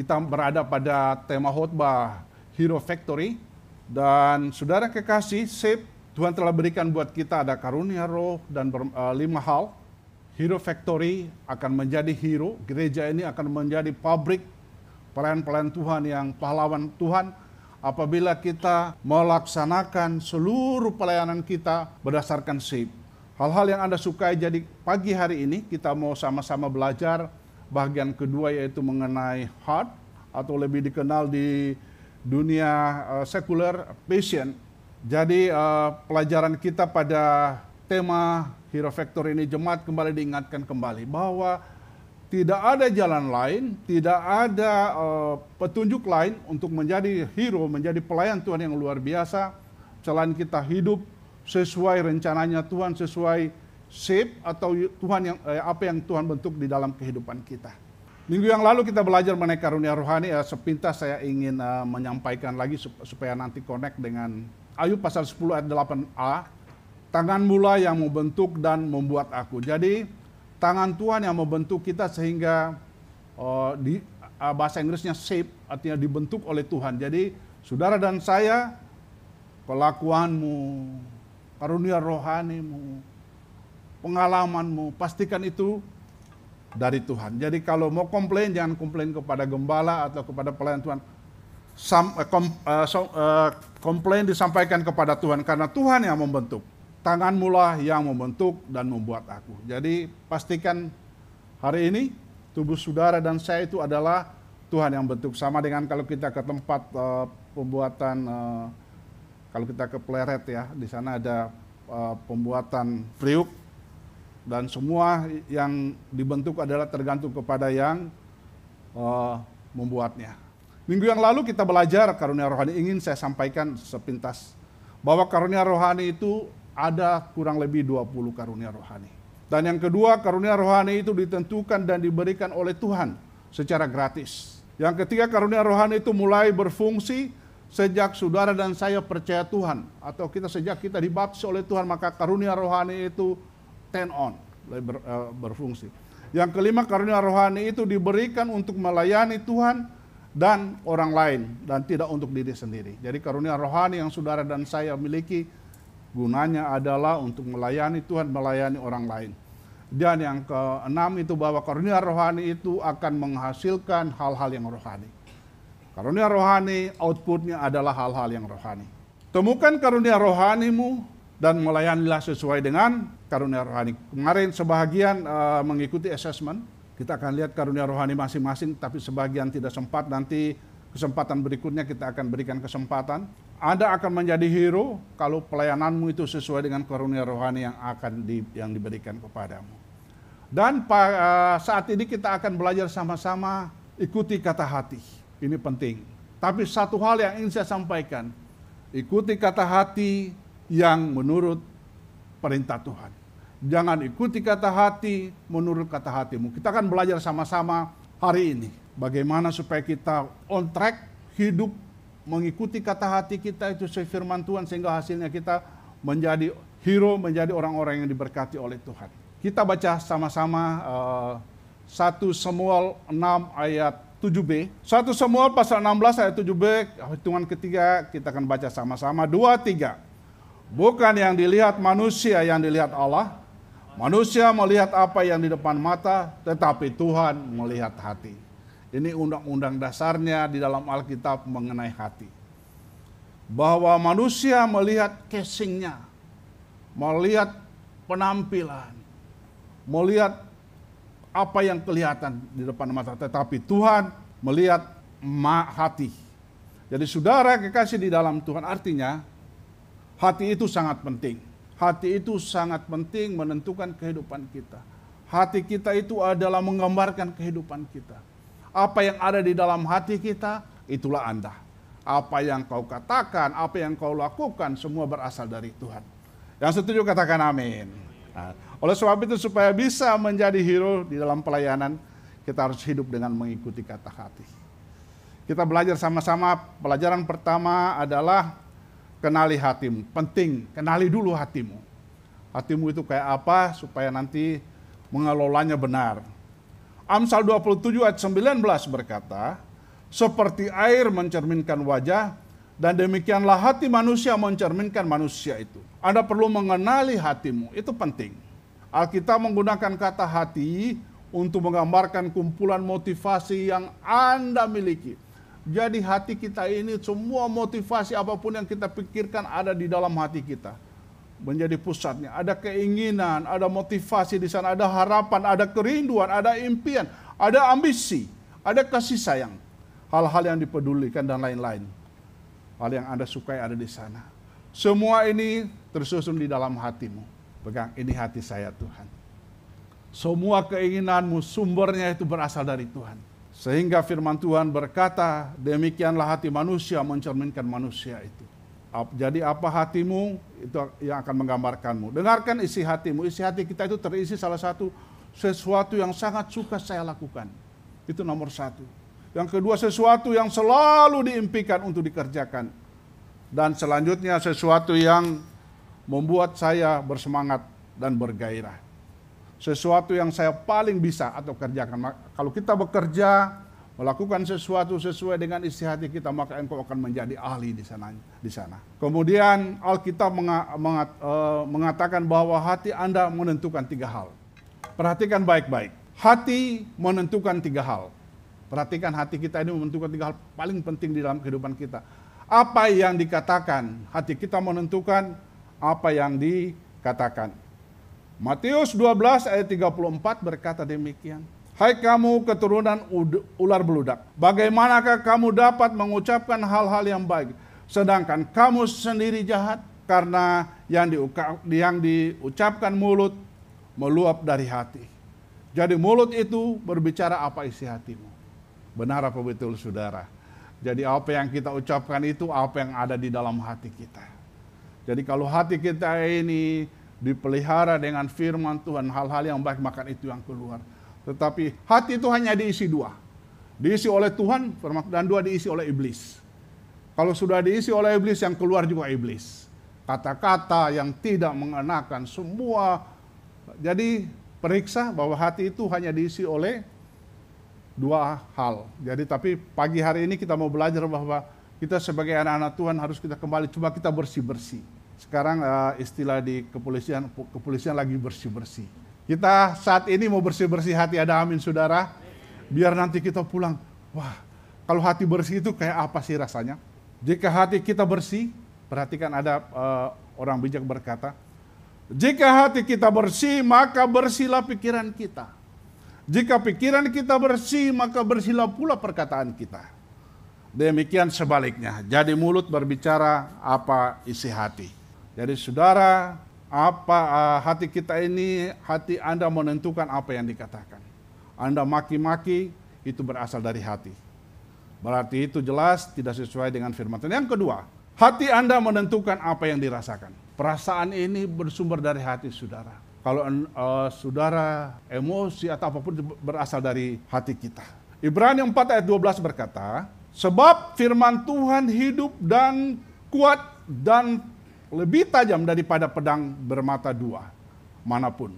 Kita berada pada tema khotbah Hero Factory. Dan saudara kekasih, Tuhan telah berikan buat kita ada karunia roh dan 5 hal. Hero Factory akan menjadi hero. Gereja ini akan menjadi pabrik pelayan-pelayan Tuhan yang pahlawan Tuhan. Apabila kita melaksanakan seluruh pelayanan kita berdasarkan SIP. Hal-hal yang Anda sukai, jadi pagi hari ini kita mau sama-sama belajar bagian kedua, yaitu mengenai heart, atau lebih dikenal di dunia sekuler, passion. Jadi pelajaran kita pada tema Hero Factory ini, jemaat kembali diingatkan kembali bahwa tidak ada jalan lain, tidak ada petunjuk lain untuk menjadi hero, menjadi pelayan Tuhan yang luar biasa, selain kita hidup sesuai rencananya Tuhan, sesuai shape atau Tuhan yang apa yang Tuhan bentuk di dalam kehidupan kita. Minggu yang lalu kita belajar mengenai karunia rohani. Sepintas saya ingin menyampaikan lagi supaya nanti connect dengan Ayub pasal 10 ayat 8a. Tangan mula yang membentuk dan membuat aku. Jadi tangan Tuhan yang membentuk kita sehingga di bahasa Inggrisnya shape, artinya dibentuk oleh Tuhan. Jadi saudara dan saya, kelakuanmu, karunia rohanimu, pengalamanmu, pastikan itu dari Tuhan. Jadi kalau mau komplain, jangan komplain kepada gembala atau kepada pelayan Tuhan. Komplain disampaikan kepada Tuhan, karena Tuhan yang membentuk. Tangan mula yang membentuk dan membuat aku. Jadi pastikan hari ini tubuh saudara dan saya itu adalah Tuhan yang bentuk. Sama dengan kalau kita ke tempat pembuatan, kalau kita ke Pleret ya, di sana ada pembuatan priuk. Dan semua yang dibentuk adalah tergantung kepada yang membuatnya. Minggu yang lalu kita belajar karunia rohani. Ingin saya sampaikan sepintas bahwa karunia rohani itu ada kurang lebih 20 karunia rohani. Dan yang kedua, karunia rohani itu ditentukan dan diberikan oleh Tuhan secara gratis. Yang ketiga, karunia rohani itu mulai berfungsi sejak saudara dan saya percaya Tuhan. Atau sejak kita dibaptis oleh Tuhan, maka karunia rohani itu turn on, berfungsi. Yang kelima, karunia rohani itu diberikan untuk melayani Tuhan dan orang lain, dan tidak untuk diri sendiri. Jadi karunia rohani yang saudara dan saya miliki, gunanya adalah untuk melayani Tuhan, melayani orang lain. Dan yang keenam itu bahwa karunia rohani itu akan menghasilkan hal-hal yang rohani. Karunia rohani, outputnya adalah hal-hal yang rohani. Temukan karunia rohanimu dan melayanilah sesuai dengan karunia rohani. Kemarin sebahagian mengikuti assessment. Kita akan lihat karunia rohani masing-masing, tapi sebagian tidak sempat. Nanti kesempatan berikutnya kita akan berikan kesempatan. Anda akan menjadi hero kalau pelayananmu itu sesuai dengan karunia rohani yang diberikan kepadamu. Dan saat ini kita akan belajar sama-sama ikuti kata hati. Ini penting. Tapi satu hal yang ingin saya sampaikan, ikuti kata hati yang menurut perintah Tuhan. Jangan ikuti kata hati menurut kata hatimu. Kita akan belajar sama-sama hari ini bagaimana supaya kita on track, hidup mengikuti kata hati kita itu sesuai firman Tuhan, sehingga hasilnya kita menjadi hero, menjadi orang-orang yang diberkati oleh Tuhan. Kita baca sama-sama 1 Samuel 6 ayat 7b. 1 Samuel pasal 16 ayat 7b, hitungan ketiga kita akan baca sama-sama. 2, 3. Bukan yang dilihat manusia yang dilihat Allah. Manusia melihat apa yang di depan mata, tetapi Tuhan melihat hati. Ini undang-undang dasarnya di dalam Alkitab mengenai hati. Bahwa manusia melihat casingnya, melihat penampilan, melihat apa yang kelihatan di depan mata, tetapi Tuhan melihat hati. Jadi saudara kekasih di dalam Tuhan, artinya hati itu sangat penting. Hati itu sangat penting menentukan kehidupan kita. Hati kita itu adalah menggambarkan kehidupan kita. Apa yang ada di dalam hati kita, itulah Anda. Apa yang kau katakan, apa yang kau lakukan, semua berasal dari Tuhan. Yang setuju katakan amin. Nah, oleh sebab itu supaya bisa menjadi hero di dalam pelayanan, kita harus hidup dengan mengikuti kata hati. Kita belajar sama-sama. Pelajaran pertama adalah kenali hatimu. Penting, kenali dulu hatimu. Hatimu itu kayak apa supaya nanti mengelolanya benar. Amsal 27 ayat 19 berkata, seperti air mencerminkan wajah, dan demikianlah hati manusia mencerminkan manusia itu. Anda perlu mengenali hatimu, itu penting. Alkitab menggunakan kata hati untuk menggambarkan kumpulan motivasi yang Anda miliki. Jadi hati kita ini, semua motivasi apapun yang kita pikirkan ada di dalam hati kita. Menjadi pusatnya, ada keinginan, ada motivasi di sana, ada harapan, ada kerinduan, ada impian, ada ambisi, ada kasih sayang. Hal-hal yang dipedulikan dan lain-lain. Hal yang Anda sukai ada di sana. Semua ini tersusun di dalam hatimu. Pegang, ini hati saya Tuhan. Semua keinginanmu sumbernya itu berasal dari Tuhan. Sehingga firman Tuhan berkata, demikianlah hati manusia mencerminkan manusia itu. Jadi apa hatimu, itu yang akan menggambarkanmu. Dengarkan isi hatimu. Isi hati kita itu terisi salah satu sesuatu yang sangat suka saya lakukan. Itu nomor satu. Yang kedua, sesuatu yang selalu diimpikan untuk dikerjakan. Dan selanjutnya sesuatu yang membuat saya bersemangat dan bergairah. Sesuatu yang saya paling bisa atau kerjakan. Kalau kita bekerja, melakukan sesuatu sesuai dengan isi hati kita, maka engkau akan menjadi ahli di sana. Kemudian Alkitab mengatakan bahwa hati Anda menentukan 3 hal. Perhatikan baik-baik. Hati menentukan 3 hal. Perhatikan hati kita ini menentukan 3 hal paling penting di dalam kehidupan kita. Apa yang dikatakan, hati kita menentukan apa yang dikatakan. Matius 12 ayat 34 berkata demikian. Hai kamu keturunan ular beludak, bagaimanakah kamu dapat mengucapkan hal-hal yang baik, sedangkan kamu sendiri jahat? Karena yang diucapkan mulut meluap dari hati. Jadi mulut itu berbicara apa isi hatimu. Benar apa betul saudara? Jadi apa yang kita ucapkan itu apa yang ada di dalam hati kita. Jadi kalau hati kita ini dipelihara dengan firman Tuhan, hal-hal yang baik, maka itu yang keluar. Tetapi hati itu hanya diisi 2. Diisi oleh Tuhan, dan 2 diisi oleh iblis. Kalau sudah diisi oleh iblis, yang keluar juga iblis. Kata-kata yang tidak mengenakan semua. Jadi periksa bahwa hati itu hanya diisi oleh 2 hal. Jadi tapi pagi hari ini kita mau belajar bahwa kita sebagai anak-anak Tuhan harus kita kembali, coba kita bersih-bersih. Sekarang istilah di kepolisian lagi bersih-bersih. Kita saat ini mau bersih-bersih hati, ada amin saudara. Biar nanti kita pulang, wah kalau hati bersih itu kayak apa sih rasanya? Jika hati kita bersih, perhatikan ada orang bijak berkata, jika hati kita bersih maka bersihlah pikiran kita. Jika pikiran kita bersih maka bersihlah pula perkataan kita. Demikian sebaliknya. Jadi mulut berbicara apa isi hati. Jadi saudara, hati kita ini, hati Anda menentukan apa yang dikatakan. Anda maki-maki, itu berasal dari hati. Berarti itu jelas tidak sesuai dengan firman Tuhan. Yang kedua, hati Anda menentukan apa yang dirasakan. Perasaan ini bersumber dari hati saudara. Kalau saudara emosi atau apapun berasal dari hati kita. Ibrani 4 ayat 12 berkata, sebab firman Tuhan hidup dan kuat dan lebih tajam daripada pedang bermata 2 manapun.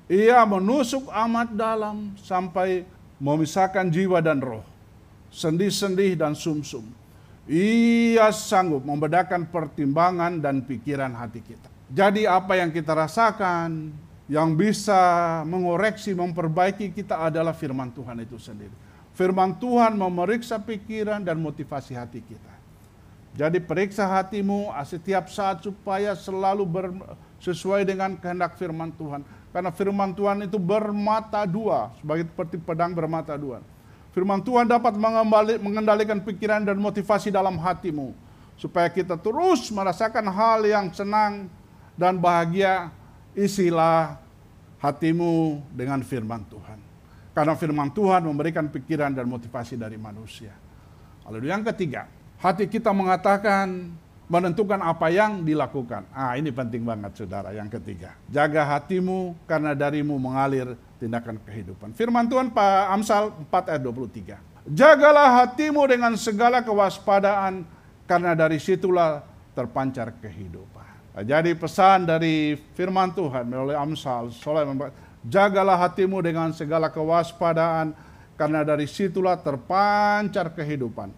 Ia menusuk amat dalam sampai memisahkan jiwa dan roh, sendi-sendi dan sumsum. Ia sanggup membedakan pertimbangan dan pikiran hati kita. Jadi apa yang kita rasakan, yang bisa mengoreksi, memperbaiki kita adalah firman Tuhan itu sendiri. Firman Tuhan memeriksa pikiran dan motivasi hati kita. Jadi periksa hatimu setiap saat supaya selalu sesuai dengan kehendak firman Tuhan. Karena firman Tuhan itu bermata 2, seperti pedang bermata 2. Firman Tuhan dapat mengendalikan pikiran dan motivasi dalam hatimu. Supaya kita terus merasakan hal yang senang dan bahagia. Isilah hatimu dengan firman Tuhan. Karena firman Tuhan memberikan pikiran dan motivasi dari manusia. Lalu yang ketiga, hati kita mengatakan, menentukan apa yang dilakukan. Ini penting banget saudara, yang ketiga. Jaga hatimu karena darimu mengalir tindakan kehidupan. Firman Tuhan Amsal 4 ayat 23. Jagalah hatimu dengan segala kewaspadaan karena dari situlah terpancar kehidupan. Jadi pesan dari firman Tuhan melalui Amsal, jagalah hatimu dengan segala kewaspadaan karena dari situlah terpancar kehidupan.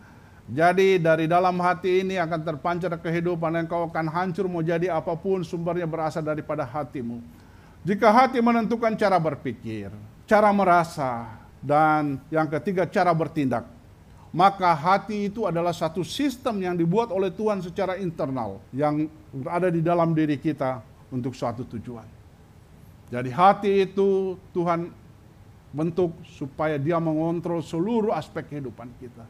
Jadi dari dalam hati ini akan terpancar kehidupan, dan kau akan hancur mau jadi apapun, sumbernya berasal daripada hatimu. Jika hati menentukan cara berpikir, cara merasa, dan yang ketiga cara bertindak, maka hati itu adalah satu sistem yang dibuat oleh Tuhan secara internal, yang berada di dalam diri kita untuk suatu tujuan. Jadi hati itu Tuhan bentuk supaya dia mengontrol seluruh aspek kehidupan kita.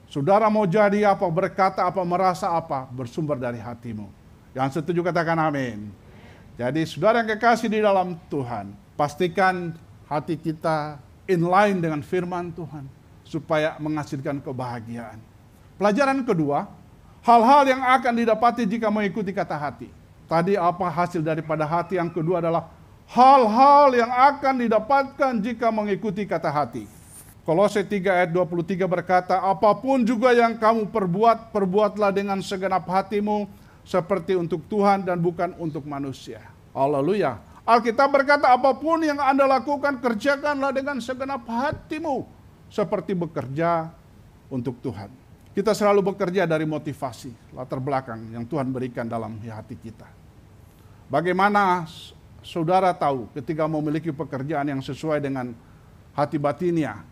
Saudara mau jadi apa, berkata apa, merasa apa, bersumber dari hatimu. Yang setuju katakan amin. Jadi saudara yang kekasih di dalam Tuhan, pastikan hati kita inline dengan firman Tuhan, supaya menghasilkan kebahagiaan. Pelajaran kedua, hal-hal yang akan didapati jika mengikuti kata hati. Tadi apa hasil daripada hati? Yang kedua adalah hal-hal yang akan didapatkan jika mengikuti kata hati. Kolose 3 ayat 23 berkata, apapun juga yang kamu perbuat, perbuatlah dengan segenap hatimu, seperti untuk Tuhan dan bukan untuk manusia. Haleluya. Alkitab berkata, apapun yang Anda lakukan, kerjakanlah dengan segenap hatimu, seperti bekerja untuk Tuhan. Kita selalu bekerja dari motivasi, latar belakang yang Tuhan berikan dalam hati kita. Bagaimana saudara tahu ketika memiliki pekerjaan yang sesuai dengan hati batinnya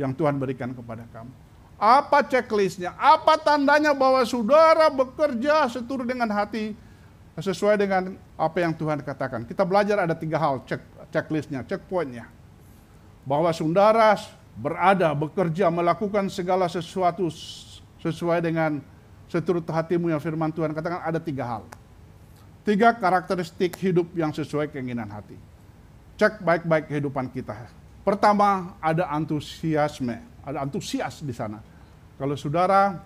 yang Tuhan berikan kepada kamu? Apa checklistnya? Apa tandanya bahwa saudara bekerja seturut dengan hati, sesuai dengan apa yang Tuhan katakan? Kita belajar ada 3 hal checklistnya, checkpointnya. Bahwa saudara berada, bekerja, melakukan segala sesuatu sesuai dengan seturut hatimu yang firman Tuhan katakan, ada 3 hal. 3 karakteristik hidup yang sesuai keinginan hati. Cek baik-baik kehidupan kita. Pertama, ada antusiasme, ada antusias di sana. Kalau saudara,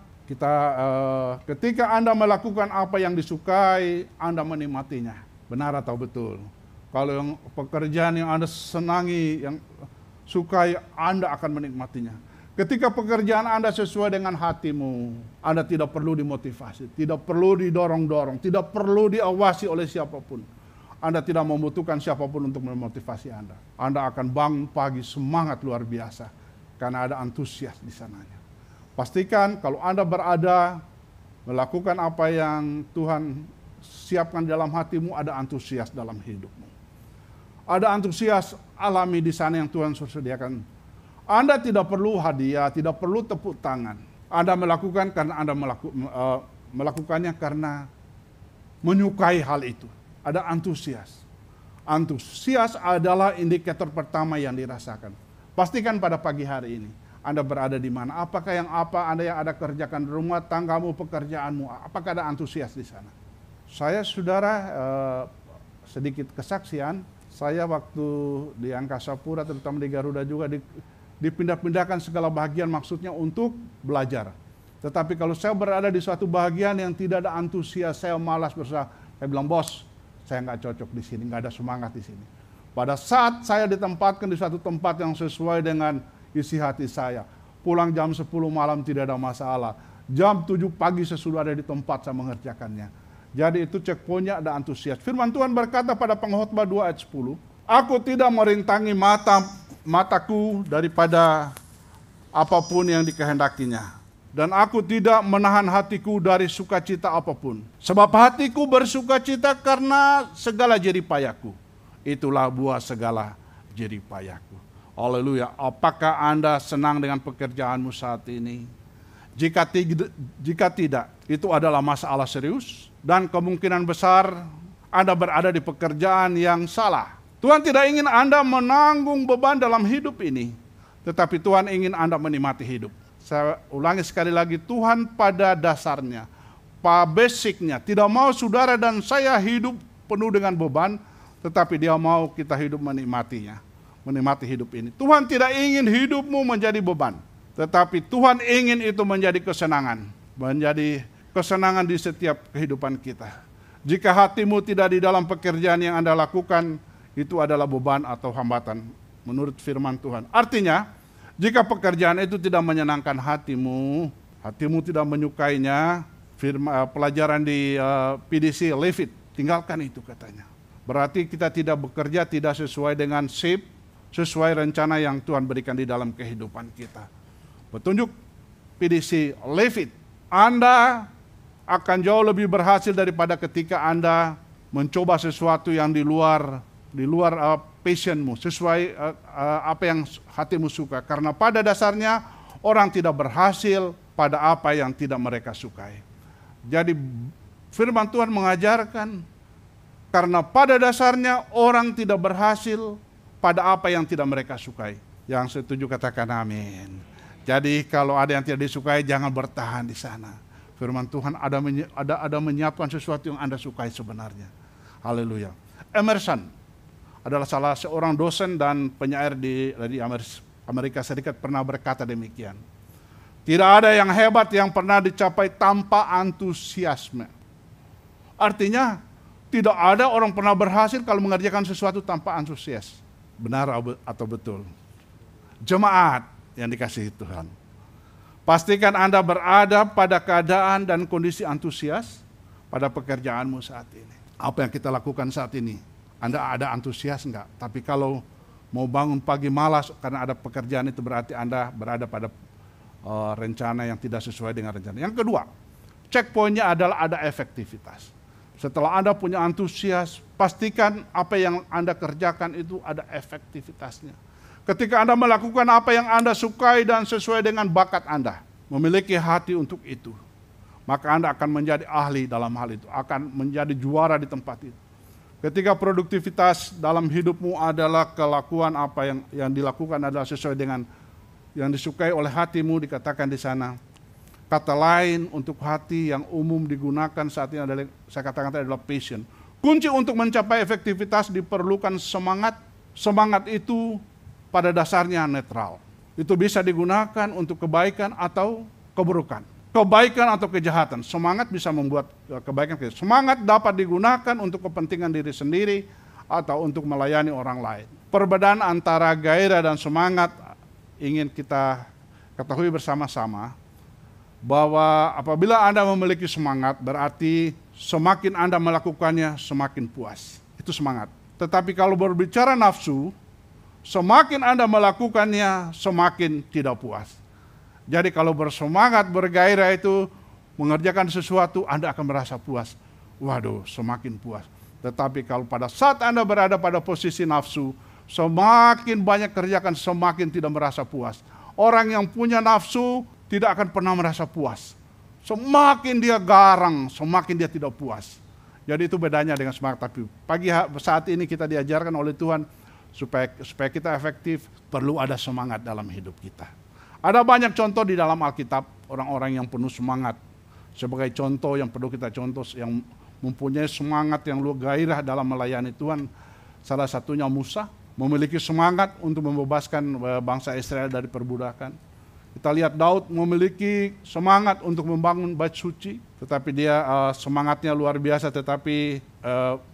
ketika Anda melakukan apa yang disukai, Anda menikmatinya. Benar atau betul? Kalau yang pekerjaan yang Anda senangi, yang sukai, Anda akan menikmatinya. Ketika pekerjaan Anda sesuai dengan hatimu, Anda tidak perlu dimotivasi, tidak perlu didorong-dorong, tidak perlu diawasi oleh siapapun. Anda tidak membutuhkan siapapun untuk memotivasi Anda. Anda akan bangun pagi semangat luar biasa karena ada antusias di sananya. Pastikan kalau Anda berada melakukan apa yang Tuhan siapkan dalam hatimu, ada antusias dalam hidupmu. Ada antusias alami di sana yang Tuhan sediakan. Anda tidak perlu hadiah, tidak perlu tepuk tangan. Anda melakukan karena Anda melakukannya karena menyukai hal itu. Ada antusias. Antusias adalah indikator pertama yang dirasakan. Pastikan pada pagi hari ini Anda berada di mana. Apakah yang Anda yang ada kerjakan rumah tanggamu, pekerjaanmu, apakah ada antusias di sana? Saya saudara sedikit kesaksian. Saya waktu di Angkasa Pura, terutama di Garuda juga dipindah-pindahkan segala bahagian, maksudnya untuk belajar. Tetapi kalau saya berada di suatu bahagian yang tidak ada antusias, saya malas berusaha. Saya bilang, bos, saya nggak cocok di sini, nggak ada semangat di sini. Pada saat saya ditempatkan di suatu tempat yang sesuai dengan isi hati saya, pulang jam 10 malam tidak ada masalah. Jam 7 pagi sesudah ada di tempat saya mengerjakannya. Jadi itu checkpointnya ada antusias. Firman Tuhan berkata pada Pengkhotbah 2 ayat 10, aku tidak merintangi mataku daripada apapun yang dikehendakinya. Dan aku tidak menahan hatiku dari sukacita apapun. Sebab hatiku bersukacita karena segala jeripayaku. Itulah buah segala jeripayaku. Haleluya. Apakah Anda senang dengan pekerjaanmu saat ini? Jika tidak, itu adalah masalah serius. Dan kemungkinan besar Anda berada di pekerjaan yang salah. Tuhan tidak ingin Anda menanggung beban dalam hidup ini. Tetapi Tuhan ingin Anda menikmati hidup. Saya ulangi sekali lagi, Tuhan pada dasarnya, basicnya, tidak mau saudara dan saya hidup penuh dengan beban, tetapi dia mau kita hidup menikmatinya, menikmati hidup ini. Tuhan tidak ingin hidupmu menjadi beban, tetapi Tuhan ingin itu menjadi kesenangan di setiap kehidupan kita. Jika hatimu tidak di dalam pekerjaan yang Anda lakukan, itu adalah beban atau hambatan menurut firman Tuhan. Artinya, jika pekerjaan itu tidak menyenangkan hatimu tidak menyukainya, pelajaran di PDC, leave it, tinggalkan itu katanya. Berarti kita tidak bekerja tidak sesuai dengan shift, sesuai rencana yang Tuhan berikan di dalam kehidupan kita. Petunjuk PDC Levit, Anda akan jauh lebih berhasil daripada ketika Anda mencoba sesuatu yang di luar passionmu, sesuai apa yang hatimu suka. Karena pada dasarnya orang tidak berhasil pada apa yang tidak mereka sukai. Jadi firman Tuhan mengajarkan, karena pada dasarnya orang tidak berhasil pada apa yang tidak mereka sukai. Yang setuju katakan amin. Jadi kalau ada yang tidak disukai, jangan bertahan di sana. Firman Tuhan ada menyiapkan sesuatu yang Anda sukai sebenarnya. Haleluya. Emerson adalah salah seorang dosen dan penyair di Amerika Serikat pernah berkata demikian. Tidak ada yang hebat yang pernah dicapai tanpa antusiasme. Artinya, tidak ada orang pernah berhasil kalau mengerjakan sesuatu tanpa antusias. Benar atau betul? Jemaat yang dikasihi Tuhan. Pastikan Anda berada pada keadaan dan kondisi antusias pada pekerjaanmu saat ini. Apa yang kita lakukan saat ini? Anda ada antusias enggak? Tapi kalau mau bangun pagi malas karena ada pekerjaan, itu berarti Anda berada pada rencana yang tidak sesuai dengan rencana. Yang kedua, checkpointnya adalah ada efektivitas. Setelah Anda punya antusias, pastikan apa yang Anda kerjakan itu ada efektivitasnya. Ketika Anda melakukan apa yang Anda sukai dan sesuai dengan bakat Anda, memiliki hati untuk itu, maka Anda akan menjadi ahli dalam hal itu, akan menjadi juara di tempat itu. Ketika produktivitas dalam hidupmu adalah kelakuan apa yang dilakukan adalah sesuai dengan yang disukai oleh hatimu, dikatakan di sana. Kata lain untuk hati yang umum digunakan saat ini adalah, saya katakan tadi, adalah passion. Kunci untuk mencapai efektivitas diperlukan semangat. Semangat itu pada dasarnya netral. Itu bisa digunakan untuk kebaikan atau keburukan. Kebaikan atau kejahatan. Semangat bisa membuat kebaikan. Semangat dapat digunakan untuk kepentingan diri sendiri atau untuk melayani orang lain. Perbedaan antara gairah dan semangat ingin kita ketahui bersama-sama, bahwa apabila Anda memiliki semangat, berarti semakin Anda melakukannya semakin puas. Itu semangat. Tetapi kalau berbicara nafsu, semakin Anda melakukannya semakin tidak puas. Jadi kalau bersemangat, bergairah itu mengerjakan sesuatu, Anda akan merasa puas. Waduh, semakin puas. Tetapi kalau pada saat Anda berada pada posisi nafsu, semakin banyak kerjakan, semakin tidak merasa puas. Orang yang punya nafsu tidak akan pernah merasa puas. Semakin dia garang, semakin dia tidak puas. Jadi itu bedanya dengan semangat. Tapi saat ini kita diajarkan oleh Tuhan supaya kita efektif, perlu ada semangat dalam hidup kita. Ada banyak contoh di dalam Alkitab, orang-orang yang penuh semangat. Sebagai contoh yang perlu kita contoh, yang mempunyai semangat yang luar gairah dalam melayani Tuhan. Salah satunya Musa, memiliki semangat untuk membebaskan bangsa Israel dari perbudakan. Kita lihat Daud memiliki semangat untuk membangun bait suci, tetapi dia semangatnya luar biasa, tetapi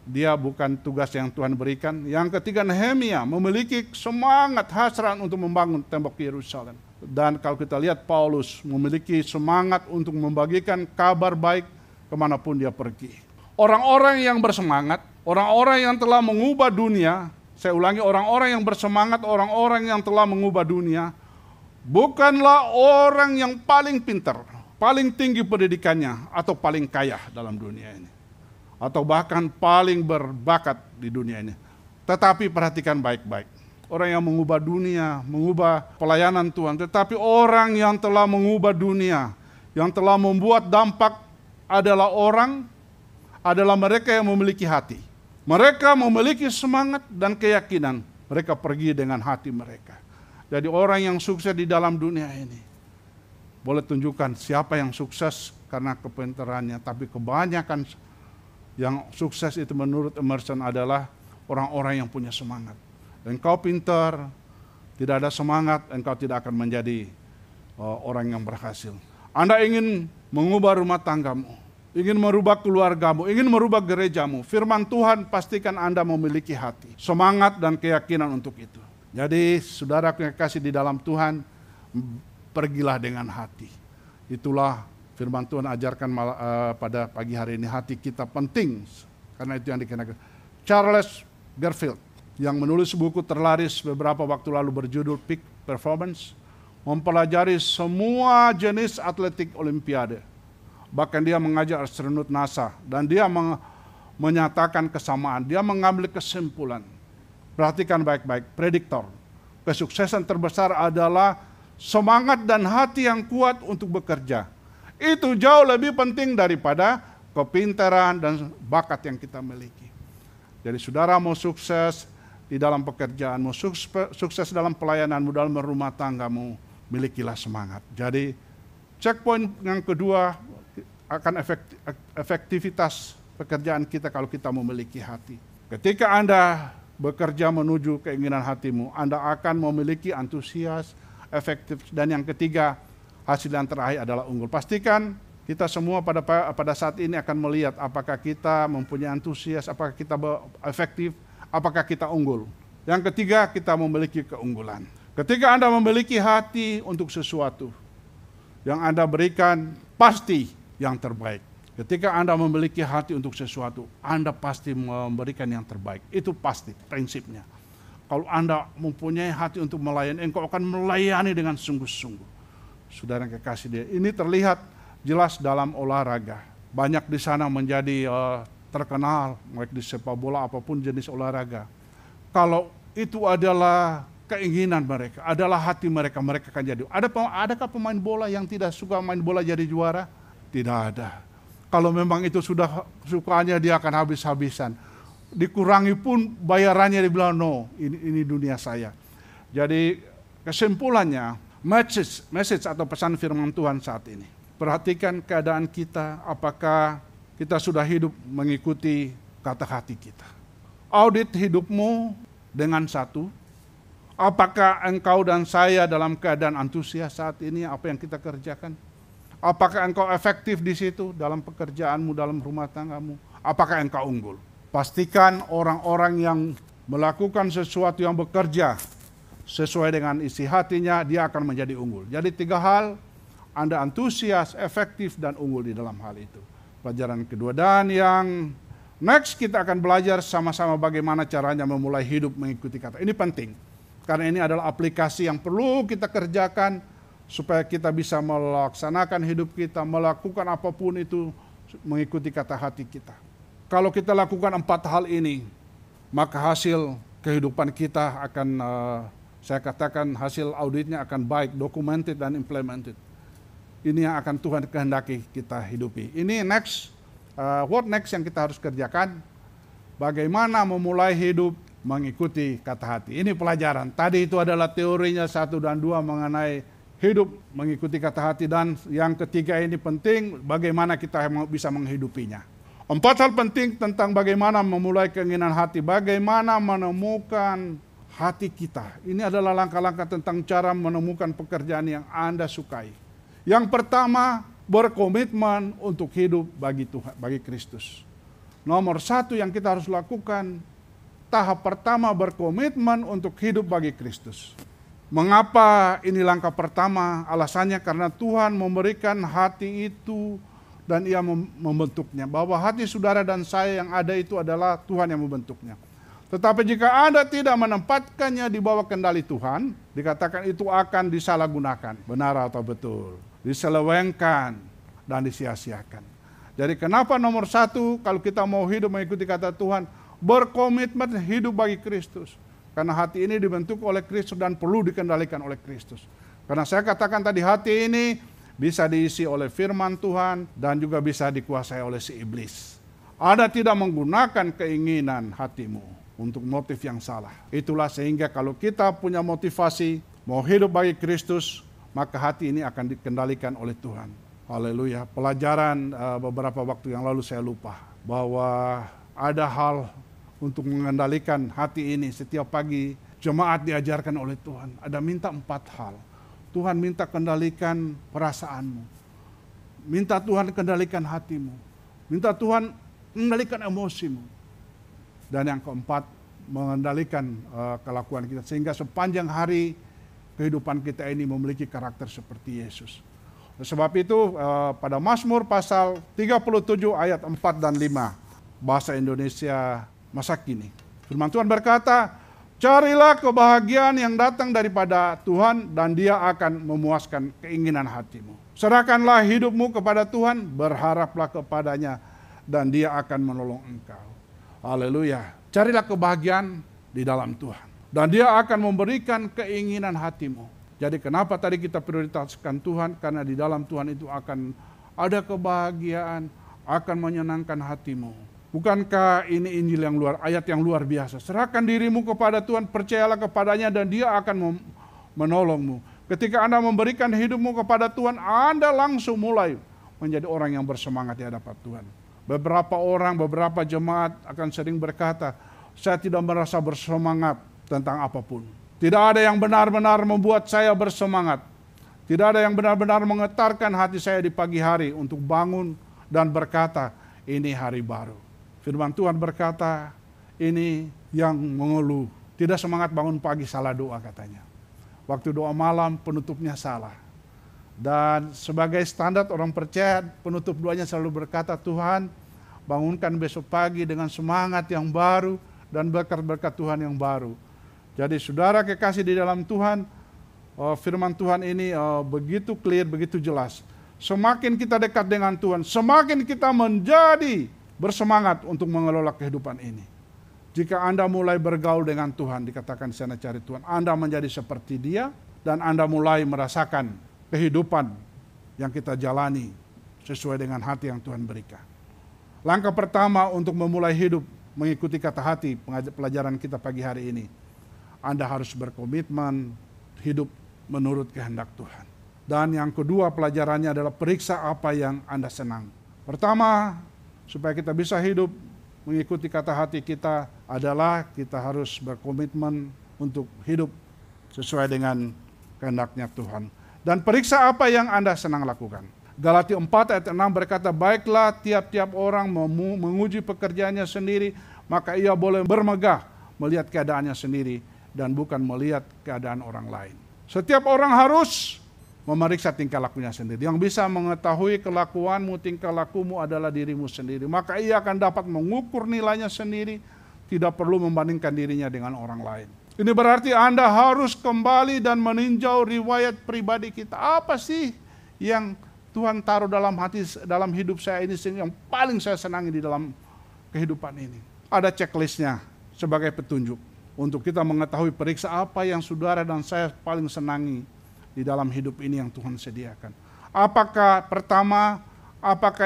dia bukan tugas yang Tuhan berikan. Yang ketiga, Nehemia memiliki semangat hasrat untuk membangun tembok Yerusalem. Dan kalau kita lihat Paulus memiliki semangat untuk membagikan kabar baik kemanapun dia pergi. Orang-orang yang bersemangat, orang-orang yang telah mengubah dunia, saya ulangi, orang-orang yang bersemangat, orang-orang yang telah mengubah dunia, bukanlah orang yang paling pintar, paling tinggi pendidikannya, atau paling kaya dalam dunia ini, atau bahkan paling berbakat di dunia ini. Tetapi perhatikan baik-baik, orang yang mengubah dunia, mengubah pelayanan Tuhan, tetapi orang yang telah mengubah dunia, yang telah membuat dampak adalah mereka yang memiliki hati. Mereka memiliki semangat dan keyakinan. Mereka pergi dengan hati mereka. Jadi orang yang sukses di dalam dunia ini, boleh tunjukkan siapa yang sukses karena kepintarannya. Tapi kebanyakan yang sukses itu menurut Emerson adalah orang-orang yang punya semangat. Engkau pintar, tidak ada semangat, engkau tidak akan menjadi orang yang berhasil. Anda ingin mengubah rumah tanggamu, ingin merubah keluargamu, ingin merubah gerejamu, firman Tuhan pastikan Anda memiliki hati, semangat dan keyakinan untuk itu. Jadi saudara yang kasih di dalam Tuhan, pergilah dengan hati. Itulah firman Tuhan ajarkan pada pagi hari ini, hati kita penting. Karena itu yang dikenakan. Charles Garfield, yang menulis buku terlaris beberapa waktu lalu berjudul Peak Performance, mempelajari semua jenis atletik olimpiade. Bahkan dia mengajak astronot NASA dan dia menyatakan kesamaan, dia mengambil kesimpulan. Perhatikan baik-baik, prediktor. Kesuksesan terbesar adalah semangat dan hati yang kuat untuk bekerja. Itu jauh lebih penting daripada kepintaran dan bakat yang kita miliki. Jadi saudara mau sukses di dalam pekerjaanmu, sukses dalam pelayananmu, dalam rumah tanggamu, milikilah semangat. Jadi checkpoint yang kedua akan efektivitas pekerjaan kita kalau kita memiliki hati. Ketika Anda bekerja menuju keinginan hatimu, Anda akan memiliki antusias, efektif, dan yang ketiga, hasil yang terakhir adalah unggul. Pastikan kita semua pada saat ini akan melihat apakah kita mempunyai antusias, apakah kita efektif, apakah kita unggul. Yang ketiga, kita memiliki keunggulan. Ketika Anda memiliki hati untuk sesuatu, yang Anda berikan pasti yang terbaik. Ketika Anda memiliki hati untuk sesuatu, Anda pasti memberikan yang terbaik. Itu pasti prinsipnya. Kalau Anda mempunyai hati untuk melayani, engkau akan melayani dengan sungguh-sungguh. Saudara yang kekasih dia, ini terlihat jelas dalam olahraga. Banyak di sana menjadi terkenal, baik di sepak bola apapun jenis olahraga. Kalau itu adalah keinginan mereka, adalah hati mereka, mereka akan jadi. Adakah pemain bola yang tidak suka main bola jadi juara? Tidak ada. Kalau memang itu sudah sukanya, dia akan habis-habisan. Dikurangi pun bayarannya, dibilang no, ini dunia saya. Jadi kesimpulannya, message atau pesan firman Tuhan saat ini. Perhatikan keadaan kita, apakah kita sudah hidup mengikuti kata hati kita. Audit hidupmu dengan satu, apakah engkau dan saya dalam keadaan antusias saat ini apa yang kita kerjakan? Apakah engkau efektif di situ dalam pekerjaanmu, dalam rumah tanggamu? Apakah engkau unggul? Pastikan orang-orang yang melakukan sesuatu yang bekerja sesuai dengan isi hatinya, dia akan menjadi unggul. Jadi 3 hal, Anda antusias, efektif, dan unggul di dalam hal itu. Pelajaran kedua, dan yang next kita akan belajar sama-sama bagaimana caranya memulai hidup mengikuti kata. Ini penting, karena ini adalah aplikasi yang perlu kita kerjakan supaya kita bisa melaksanakan hidup kita, melakukan apapun itu mengikuti kata hati kita. Kalau kita lakukan 4 hal ini, maka hasil kehidupan kita akan, saya katakan hasil auditnya akan baik, documented dan implemented. Ini yang akan Tuhan kehendaki kita hidupi. Ini next, what next yang kita harus kerjakan? Bagaimana memulai hidup mengikuti kata hati. Ini pelajaran. Tadi itu adalah teorinya 1 dan 2 mengenai hidup mengikuti kata hati, dan yang ketiga ini penting, bagaimana kita bisa menghidupinya. 4 hal penting tentang bagaimana memulai keinginan hati, bagaimana menemukan hati kita. Ini adalah langkah-langkah tentang cara menemukan pekerjaan yang Anda sukai. Yang pertama, berkomitmen untuk hidup bagi Tuhan, bagi Kristus. Nomor 1 yang kita harus lakukan, tahap pertama berkomitmen untuk hidup bagi Kristus. Mengapa ini langkah pertama? Alasannya karena Tuhan memberikan hati itu dan Ia membentuknya. Bahwa hati saudara dan saya yang ada itu adalah Tuhan yang membentuknya. Tetapi jika Anda tidak menempatkannya di bawah kendali Tuhan, dikatakan itu akan disalahgunakan. Benar atau betul? Diselewengkan dan disia-siakan. Jadi kenapa nomor 1 kalau kita mau hidup mengikuti kata Tuhan, berkomitmen hidup bagi Kristus. Karena hati ini dibentuk oleh Kristus dan perlu dikendalikan oleh Kristus. Karena saya katakan tadi, hati ini bisa diisi oleh firman Tuhan dan juga bisa dikuasai oleh si iblis. Anda tidak menggunakan keinginan hatimu untuk motif yang salah. Itulah sehingga kalau kita punya motivasi mau hidup bagi Kristus, maka hati ini akan dikendalikan oleh Tuhan. Haleluya. Pelajaran beberapa waktu yang lalu saya lupa bahwa ada hal untuk mengendalikan hati ini. Setiap pagi jemaat diajarkan oleh Tuhan. Ada minta 4 hal. Tuhan minta kendalikan perasaanmu. Minta Tuhan kendalikan hatimu. Minta Tuhan kendalikan emosimu. Dan yang keempat, mengendalikan kelakuan kita. Sehingga sepanjang hari kehidupan kita ini memiliki karakter seperti Yesus. Sebab itu pada Mazmur pasal 37 ayat 4 dan 5. Bahasa Indonesia masa kini. Firman Tuhan berkata, Carilah kebahagiaan yang datang daripada Tuhan dan Dia akan memuaskan keinginan hatimu. Serahkanlah hidupmu kepada Tuhan, berharaplah kepadanya dan Dia akan menolong engkau. Haleluya. Carilah kebahagiaan di dalam Tuhan dan Dia akan memberikan keinginan hatimu. Jadi kenapa tadi kita prioritaskan Tuhan? Karena di dalam Tuhan itu akan ada kebahagiaan, akan menyenangkan hatimu. Bukankah ini Injil yang ayat yang luar biasa? Serahkan dirimu kepada Tuhan, percayalah kepadanya dan Dia akan menolongmu. Ketika Anda memberikan hidupmu kepada Tuhan, Anda langsung mulai menjadi orang yang bersemangat di hadapan Tuhan. Beberapa jemaat akan sering berkata, saya tidak merasa bersemangat tentang apapun. Tidak ada yang benar-benar membuat saya bersemangat. Tidak ada yang benar-benar menggetarkan hati saya di pagi hari untuk bangun dan berkata, ini hari baru. Firman Tuhan berkata, ini yang mengeluh. Tidak semangat bangun pagi, salah doa katanya. Waktu doa malam, penutupnya salah. Dan sebagai standar orang percaya, penutup doanya selalu berkata, Tuhan, bangunkan besok pagi dengan semangat yang baru dan berkat-berkat Tuhan yang baru. Jadi saudara kekasih di dalam Tuhan, firman Tuhan ini begitu clear, begitu jelas. Semakin kita dekat dengan Tuhan, semakin kita menjadi bersemangat untuk mengelola kehidupan ini. Jika Anda mulai bergaul dengan Tuhan, dikatakan di sana cari Tuhan, Anda menjadi seperti Dia dan Anda mulai merasakan kehidupan yang kita jalani sesuai dengan hati yang Tuhan berikan. Langkah pertama untuk memulai hidup mengikuti kata hati pelajaran kita pagi hari ini, Anda harus berkomitmen hidup menurut kehendak Tuhan. Dan yang kedua pelajarannya adalah periksa apa yang Anda senang. Pertama, supaya kita bisa hidup mengikuti kata hati kita adalah kita harus berkomitmen untuk hidup sesuai dengan kehendaknya Tuhan. Dan periksa apa yang Anda senang lakukan. Galatia 4 ayat 6 berkata, baiklah tiap-tiap orang menguji pekerjaannya sendiri, maka ia boleh bermegah melihat keadaannya sendiri dan bukan melihat keadaan orang lain. Setiap orang harus memeriksa tingkah lakunya sendiri. Yang bisa mengetahui kelakuanmu, tingkah lakumu adalah dirimu sendiri. Maka ia akan dapat mengukur nilainya sendiri, tidak perlu membandingkan dirinya dengan orang lain. Ini berarti Anda harus kembali dan meninjau riwayat pribadi kita. Apa sih yang Tuhan taruh dalam hati, dalam hidup saya ini yang paling saya senangi di dalam kehidupan ini. Ada checklistnya sebagai petunjuk untuk kita mengetahui periksa apa yang saudara dan saya paling senangi di dalam hidup ini yang Tuhan sediakan. Apakah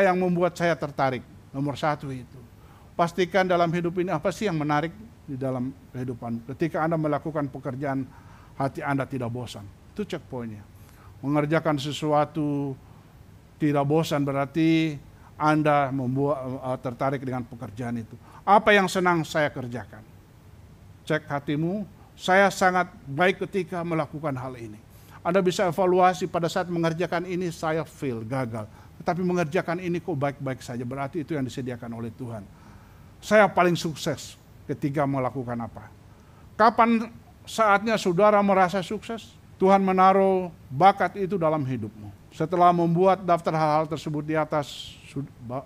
yang membuat saya tertarik? Nomor satu itu. Pastikan dalam hidup ini apa sih yang menarik di dalam kehidupan. Ketika Anda melakukan pekerjaan, hati Anda tidak bosan. Itu checkpointnya. Mengerjakan sesuatu tidak bosan berarti Anda tertarik dengan pekerjaan itu. Apa yang senang saya kerjakan? Cek hatimu, saya sangat baik ketika melakukan hal ini. Anda bisa evaluasi pada saat mengerjakan ini saya fail, gagal. Tetapi mengerjakan ini kok baik-baik saja, berarti itu yang disediakan oleh Tuhan. Saya paling sukses ketika melakukan apa? Kapan saatnya saudara merasa sukses? Tuhan menaruh bakat itu dalam hidupmu. Setelah membuat daftar hal-hal tersebut di atas,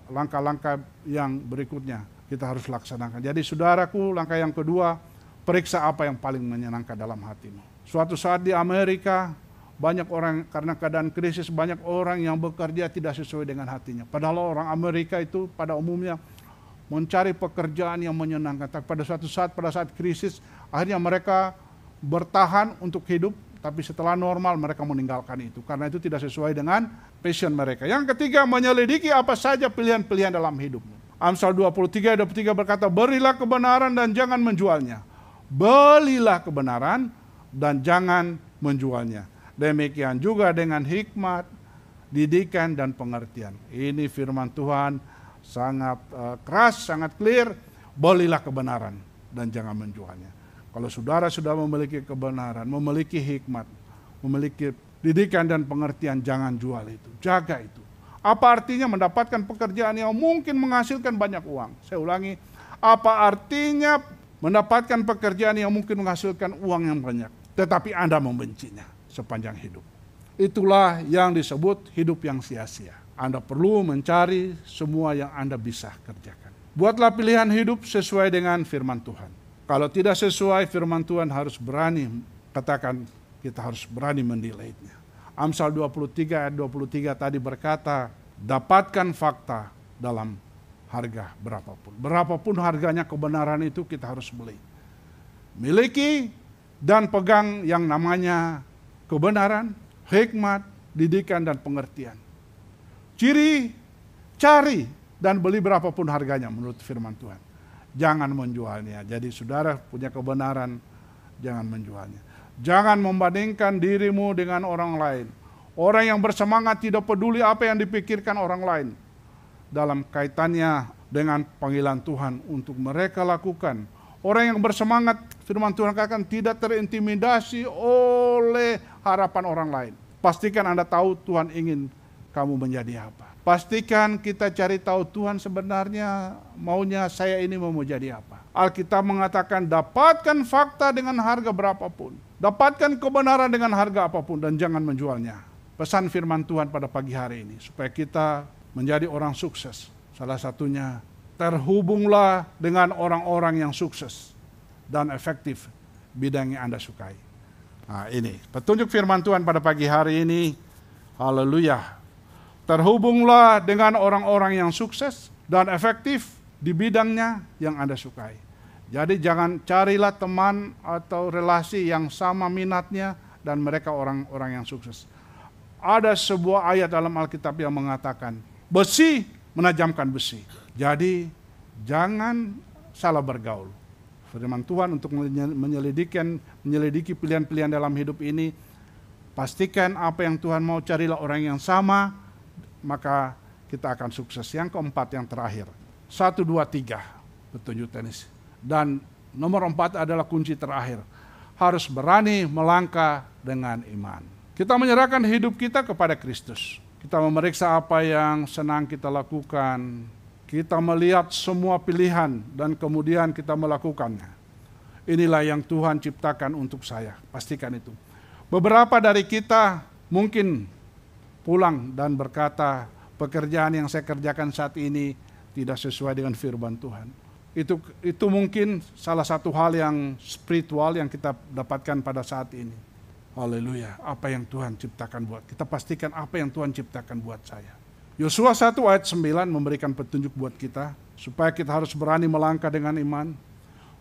langkah-langkah yang berikutnya kita harus laksanakan. Jadi saudaraku, langkah yang kedua, periksa apa yang paling menyenangkan dalam hatimu. Suatu saat di Amerika, banyak orang karena keadaan krisis, banyak orang yang bekerja tidak sesuai dengan hatinya. Padahal orang Amerika itu pada umumnya mencari pekerjaan yang menyenangkan. Tapi pada suatu saat, pada saat krisis, akhirnya mereka bertahan untuk hidup, tapi setelah normal mereka meninggalkan itu. Karena itu tidak sesuai dengan passion mereka. Yang ketiga, menyelidiki apa saja pilihan-pilihan dalam hidupmu. Amsal 23 berkata, berilah kebenaran dan jangan menjualnya. Belilah kebenaran dan jangan menjualnya. Demikian juga dengan hikmat, didikan, dan pengertian. Ini firman Tuhan sangat keras, sangat clear. Belilah kebenaran dan jangan menjualnya. Kalau saudara sudah memiliki kebenaran, memiliki hikmat, memiliki didikan dan pengertian, jangan jual itu. Jaga itu. Apa artinya mendapatkan pekerjaan yang mungkin menghasilkan banyak uang? Saya ulangi, apa artinya mendapatkan pekerjaan yang mungkin menghasilkan uang yang banyak, tetapi Anda membencinya sepanjang hidup? Itulah yang disebut hidup yang sia-sia. Anda perlu mencari semua yang Anda bisa kerjakan. Buatlah pilihan hidup sesuai dengan firman Tuhan. Kalau tidak sesuai firman Tuhan harus berani, katakan kita harus berani menilainya. Amsal 23 ayat 23 tadi berkata, dapatkan fakta dalam harga berapapun. Berapapun harganya kebenaran itu kita harus beli. Miliki dan pegang yang namanya kebenaran, hikmat, didikan, dan pengertian. Cari dan beli berapapun harganya menurut firman Tuhan. Jangan menjualnya. Jadi saudara punya kebenaran, jangan menjualnya. Jangan membandingkan dirimu dengan orang lain. Orang yang bersemangat tidak peduli apa yang dipikirkan orang lain. Dalam kaitannya dengan panggilan Tuhan untuk mereka lakukan. Orang yang bersemangat, firman Tuhan katakan, tidak terintimidasi oleh harapan orang lain. Pastikan Anda tahu Tuhan ingin kamu menjadi apa. Pastikan kita cari tahu Tuhan sebenarnya maunya saya ini mau jadi apa. Alkitab mengatakan dapatkan fakta dengan harga berapapun. Dapatkan kebenaran dengan harga apapun dan jangan menjualnya. Pesan firman Tuhan pada pagi hari ini supaya kita menjadi orang sukses. Salah satunya terhubunglah dengan orang-orang yang sukses dan efektif bidang yang Anda sukai. Nah, ini petunjuk firman Tuhan pada pagi hari ini. Haleluya. Terhubunglah dengan orang-orang yang sukses dan efektif di bidangnya yang Anda sukai. Jadi jangan carilah teman atau relasi yang sama minatnya dan mereka orang-orang yang sukses. Ada sebuah ayat dalam Alkitab yang mengatakan, besi menajamkan besi. Jadi jangan salah bergaul. Firman Tuhan untuk menyelidiki pilihan-pilihan dalam hidup ini, pastikan apa yang Tuhan mau, carilah orang yang sama, maka kita akan sukses. Yang keempat, yang terakhir. 1, 2, 3. Petunjuk tenis. Dan nomor 4 adalah kunci terakhir. Harus berani melangkah dengan iman. Kita menyerahkan hidup kita kepada Kristus. Kita memeriksa apa yang senang kita lakukan. Kita melihat semua pilihan dan kemudian kita melakukannya. Inilah yang Tuhan ciptakan untuk saya. Pastikan itu. Beberapa dari kita mungkin pulang dan berkata, pekerjaan yang saya kerjakan saat ini tidak sesuai dengan firman Tuhan. Itu mungkin salah satu hal yang spiritual yang kita dapatkan pada saat ini. Haleluya, apa yang Tuhan ciptakan buat kita, pastikan apa yang Tuhan ciptakan buat saya. Yosua 1 ayat 9 memberikan petunjuk buat kita, supaya kita harus berani melangkah dengan iman.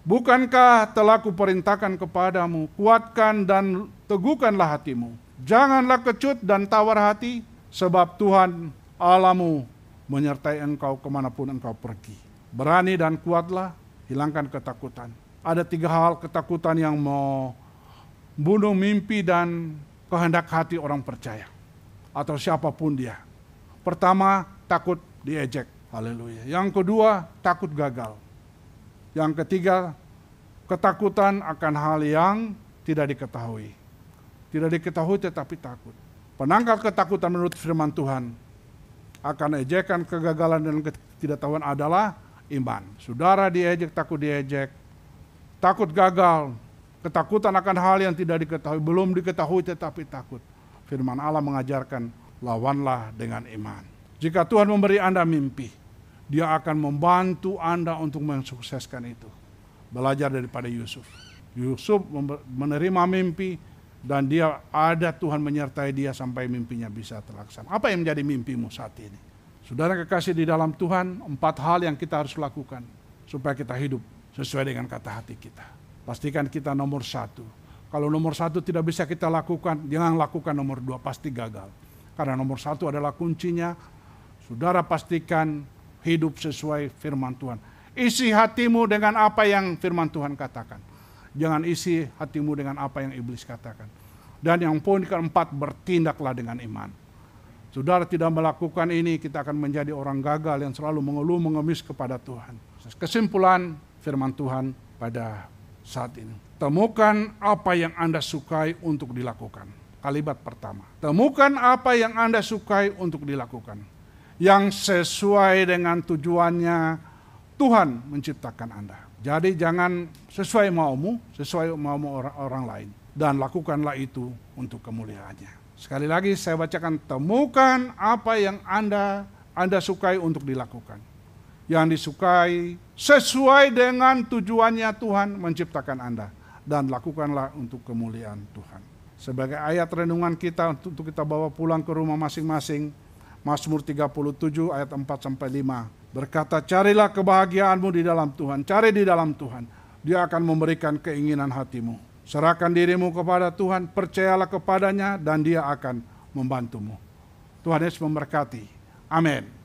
Bukankah telah kuperintahkan kepadamu, kuatkan dan teguhkanlah hatimu. Janganlah kecut dan tawar hati, sebab Tuhan Allahmu menyertai engkau kemanapun engkau pergi. Berani dan kuatlah, hilangkan ketakutan. Ada 3 hal ketakutan yang mau bunuh mimpi dan kehendak hati orang percaya. Atau siapapun dia. Pertama, takut diejek. Haleluya. Yang kedua, takut gagal. Yang ketiga, ketakutan akan hal yang tidak diketahui. Tidak diketahui tetapi takut. Penangkal ketakutan menurut firman Tuhan akan ejekan, kegagalan dan ketidaktahuan adalah iman. Saudara diejek, takut diejek, takut gagal, ketakutan akan hal yang tidak diketahui, belum diketahui tetapi takut. Firman Allah mengajarkan, lawanlah dengan iman. Jika Tuhan memberi Anda mimpi, Dia akan membantu Anda untuk mensukseskan itu. Belajar daripada Yusuf. Yusuf menerima mimpi dan dia ada Tuhan menyertai dia sampai mimpinya bisa terlaksana. Apa yang menjadi mimpimu saat ini? Saudara kekasih di dalam Tuhan, 4 hal yang kita harus lakukan supaya kita hidup sesuai dengan kata hati kita. Pastikan kita nomor 1. Kalau nomor 1 tidak bisa kita lakukan, jangan lakukan nomor 2, pasti gagal. Karena nomor 1 adalah kuncinya. Saudara pastikan hidup sesuai firman Tuhan. Isi hatimu dengan apa yang firman Tuhan katakan. Jangan isi hatimu dengan apa yang iblis katakan. Dan yang poin keempat, bertindaklah dengan iman. Saudara tidak melakukan ini, kita akan menjadi orang gagal yang selalu mengeluh mengemis kepada Tuhan. Kesimpulan firman Tuhan pada saat ini. Temukan apa yang Anda sukai untuk dilakukan. Kalimat pertama. Temukan apa yang Anda sukai untuk dilakukan. Yang sesuai dengan tujuannya Tuhan menciptakan Anda. Jadi jangan sesuai maumu, sesuai mau orang lain. Dan lakukanlah itu untuk kemuliaannya. Sekali lagi saya bacakan, temukan apa yang Anda sukai untuk dilakukan. yang disukai sesuai dengan tujuannya Tuhan menciptakan Anda. Dan lakukanlah untuk kemuliaan Tuhan. Sebagai ayat renungan kita untuk kita bawa pulang ke rumah masing-masing, Mazmur 37 ayat 4-5 berkata, carilah kebahagiaanmu di dalam Tuhan, cari di dalam Tuhan, Dia akan memberikan keinginan hatimu. Serahkan dirimu kepada Tuhan, percayalah kepadanya dan Dia akan membantumu. Tuhan Yesus memberkati. Amin.